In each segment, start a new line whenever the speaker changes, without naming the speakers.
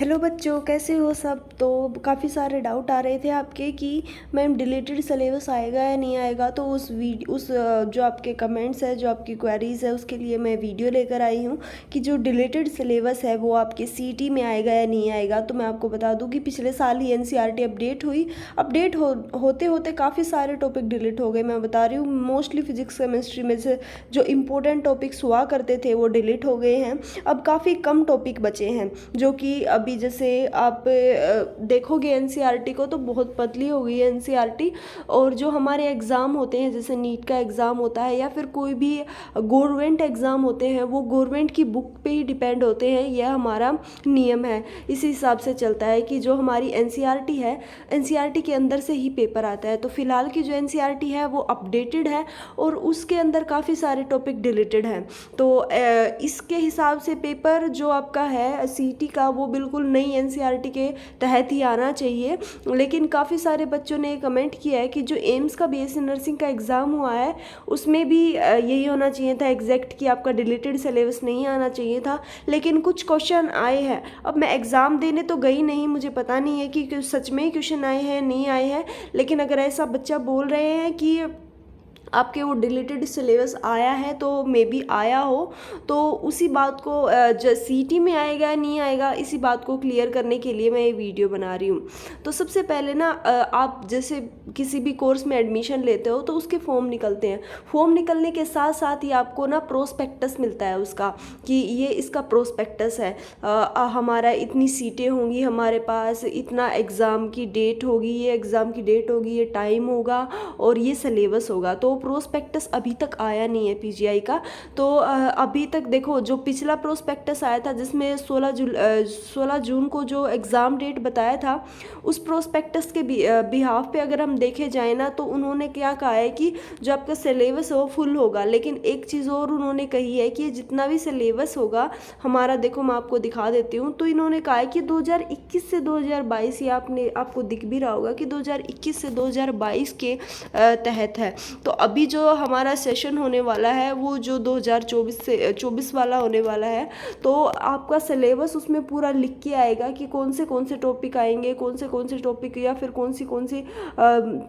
Hello बच्चों, कैसे हो सब। तो काफ़ी सारे डाउट आ रहे थे आपके कि मैम डिलीटेड सिलेबस आएगा या नहीं आएगा। तो जो आपके कमेंट्स है, जो आपकी क्वेरीज़ है, उसके लिए मैं वीडियो लेकर आई हूँ कि जो डिलीटेड सिलेबस है वो आपके सीटी में आएगा या नहीं आएगा। तो मैं आपको बता दूँ कि पिछले साल ही एनसीईआरटी अपडेट हुई। होते होते काफ़ी सारे टॉपिक डिलीट हो गए। मैं बता रही हूँ, मोस्टली फिजिक्स केमिस्ट्री में से जो इम्पोर्टेंट टॉपिक्स हुआ करते थे वो डिलीट हो गए हैं। अब काफ़ी कम टॉपिक बचे हैं, जो कि अभी जैसे आप देखोगे एनसीईआरटी को तो बहुत पतली हो गई है एनसीईआरटी। और जो हमारे एग्ज़ाम होते हैं, जैसे नीट का एग्ज़ाम होता है या फिर कोई भी गवर्नमेंट एग्ज़ाम होते हैं, वो गवर्नमेंट की बुक पे ही डिपेंड होते हैं। यह हमारा नियम है। इसी हिसाब से चलता है कि जो हमारी एनसीईआरटी है, एनसीईआरटी के अंदर से ही पेपर आता है। तो फिलहाल की जो एनसीईआरटी है वो अपडेटेड है और उसके अंदर काफ़ी सारे टॉपिक डिलीटेड हैं। तो इसके हिसाब से पेपर जो आपका है सीटी का, वो बिल्कुल नई एनसीईआरटी के तहत ही आना चाहिए। लेकिन काफ़ी सारे बच्चों ने कमेंट किया है कि जो एम्स का बीएससी नर्सिंग का एग्ज़ाम हुआ है उसमें भी यही होना चाहिए था एग्जैक्ट, कि आपका डिलीटेड सिलेबस नहीं आना चाहिए था। लेकिन कुछ क्वेश्चन आए हैं। अब मैं एग्ज़ाम देने तो गई नहीं, मुझे पता नहीं है कि सच में ही क्वेश्चन आए हैं नहीं आए हैं। लेकिन अगर ऐसा बच्चा बोल रहे हैं कि आपके वो डिलीटेड सिलेबस आया है, तो मे बी आया हो, तो उसी बात को जो सीटी में आएगा या नहीं आएगा, इसी बात को क्लियर करने के लिए मैं ये वीडियो बना रही हूँ। तो सबसे पहले ना आप जैसे किसी भी कोर्स में एडमिशन लेते हो तो उसके फॉर्म निकलते हैं। फॉर्म निकलने के साथ साथ ही आपको ना प्रोस्पेक्टस मिलता है उसका, कि ये इसका प्रोस्पेक्टस है। हमारा इतनी सीटें होंगी, हमारे पास इतना एग्ज़ाम की डेट होगी, ये एग्ज़ाम की डेट होगी, ये टाइम होगा और ये सिलेबस होगा। तो प्रोस्पेक्टस अभी तक आया नहीं है पीजीआई का। तो अभी तक देखो, जो पिछला प्रोस्पेक्टस आया था जिसमें 16 जून को जो एग्ज़ाम डेट बताया था, उस प्रोस्पेक्टस के बिहाफ पे अगर हम देखे जाए ना, तो उन्होंने क्या कहा है कि जो आपका सिलेबस है वो फुल होगा। लेकिन एक चीज़ और उन्होंने कही है कि जितना भी सिलेबस होगा हमारा, देखो मैं आपको दिखा देती हूँ। तो इन्होंने कहा है कि 2021 से 2022, ये आपको दिख भी रहा होगा कि 2021 से 2022 के तहत है। तो अभी जो हमारा सेशन होने वाला है वो जो 2024 से 24 वाला होने वाला है, तो आपका सिलेबस उसमें पूरा लिख के आएगा कि कौन से टॉपिक आएंगे, कौन से टॉपिक या फिर कौन सी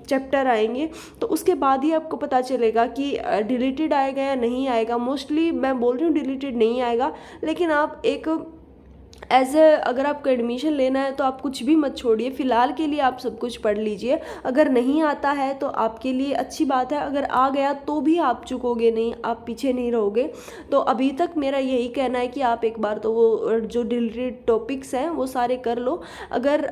चैप्टर आएंगे। तो उसके बाद ही आपको पता चलेगा कि डिलीटेड आएगा या नहीं आएगा। मोस्टली मैं बोल रही हूँ डिलीटेड नहीं आएगा। लेकिन आप एक अगर आपको एडमिशन लेना है तो आप कुछ भी मत छोड़िए, फ़िलहाल के लिए आप सब कुछ पढ़ लीजिए। अगर नहीं आता है तो आपके लिए अच्छी बात है, अगर आ गया तो भी आप चुकोगे नहीं, आप पीछे नहीं रहोगे। तो अभी तक मेरा यही कहना है कि आप एक बार तो वो जो डिलीटेड टॉपिक्स हैं वो सारे कर लो। अगर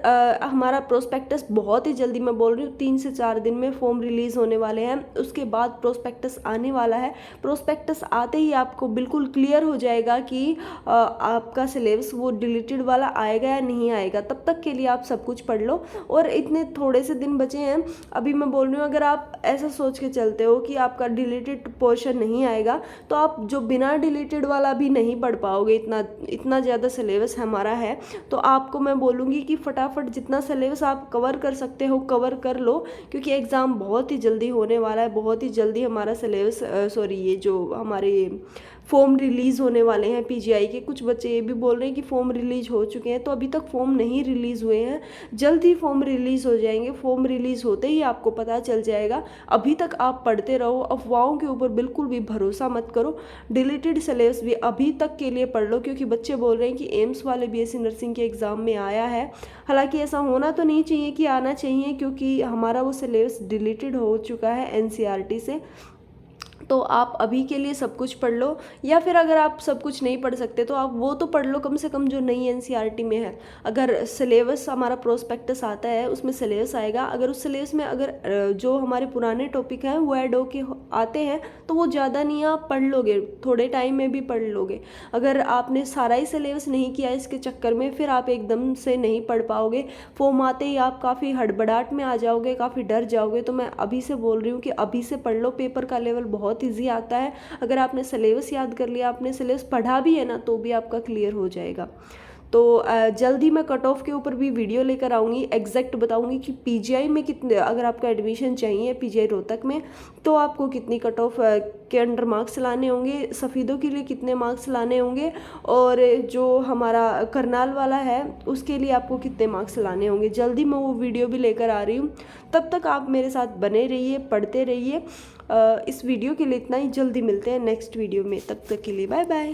हमारा प्रोस्पेक्टस बहुत ही जल्दी, मैं बोल रही हूँ 3 से 4 दिन में फॉर्म रिलीज़ होने वाले हैं, उसके बाद प्रोस्पेक्टस आने वाला है। प्रोस्पेक्टस आते ही आपको बिल्कुल क्लियर हो जाएगा कि आपका सिलेबस वो डिलीटेड वाला आएगा या नहीं आएगा। तब तक के लिए आप सब कुछ पढ़ लो। और इतने थोड़े से दिन बचे हैं, अभी मैं बोल रही हूँ, अगर आप ऐसा सोच के चलते हो कि आपका डिलीटेड पोर्शन नहीं आएगा, तो आप जो बिना डिलीटेड वाला भी नहीं पढ़ पाओगे। इतना ज़्यादा सिलेबस हमारा है। तो आपको मैं बोलूँगी कि फटाफट जितना सिलेबस आप कवर कर सकते हो कवर कर लो, क्योंकि एग्ज़ाम बहुत ही जल्दी होने वाला है। बहुत ही जल्दी हमारा सिलेबस ये जो हमारे फॉर्म रिलीज़ होने वाले हैं पीजीआई के। कुछ बच्चे ये भी बोल रहे हैं कि फॉर्म रिलीज़ हो चुके हैं, तो अभी तक फॉर्म नहीं रिलीज़ हुए हैं। जल्द ही फॉर्म रिलीज़ हो जाएंगे। फॉर्म रिलीज़ होते ही आपको पता चल जाएगा। अभी तक आप पढ़ते रहो, अफवाहों के ऊपर बिल्कुल भी भरोसा मत करो। डिलीटेड सिलेबस भी अभी तक के लिए पढ़ लो, क्योंकि बच्चे बोल रहे हैं कि एम्स वाले बीएससी नर्सिंग के एग्ज़ाम में आया है। हालांकि ऐसा होना तो नहीं चाहिए कि आना चाहिए, क्योंकि हमारा वो सिलेबस डिलीटेड हो चुका है एनसीईआरटी से। तो आप अभी के लिए सब कुछ पढ़ लो, या फिर अगर आप सब कुछ नहीं पढ़ सकते तो आप वो तो पढ़ लो कम से कम जो नई एनसीईआरटी में है। अगर सिलेबस हमारा प्रोस्पेक्टस आता है उसमें सिलेबस आएगा, अगर उस सिलेबस में अगर जो हमारे पुराने टॉपिक हैं वो ऐड होके आते हैं तो वो ज़्यादा नहीं, आप पढ़ लोगे, थोड़े टाइम में भी पढ़ लोगे। अगर आपने सारा ही सिलेबस नहीं किया इसके चक्कर में, फिर आप एकदम से नहीं पढ़ पाओगे। फॉर्म आते ही आप काफ़ी हड़बड़ाहट में आ जाओगे, काफ़ी डर जाओगे। तो मैं अभी से बोल रही हूँ कि अभी से पढ़ लो। पेपर का लेवल बहुत ईजी आता है। अगर आपने सिलेबस याद कर लिया, आपने सिलेबस पढ़ा भी है ना, तो भी आपका क्लियर हो जाएगा। तो जल्दी मैं कट ऑफ के ऊपर भी वीडियो लेकर आऊँगी, एग्जैक्ट बताऊँगी कि पीजीआई में कितने, अगर आपका एडमिशन चाहिए पीजीआई रोहतक में तो आपको कितनी कट ऑफ के अंडर मार्क्स लाने होंगे, सफ़ीदों के लिए कितने मार्क्स लाने होंगे, और जो हमारा करनाल वाला है उसके लिए आपको कितने मार्क्स लाने होंगे। जल्दी मैं वो वीडियो भी लेकर आ रही हूँ, तब तक आप मेरे साथ बने रहिए, पढ़ते रहिए। इस वीडियो के लिए इतना ही, जल्दी मिलते हैं नेक्स्ट वीडियो में, तब तक के लिए बाय बाय।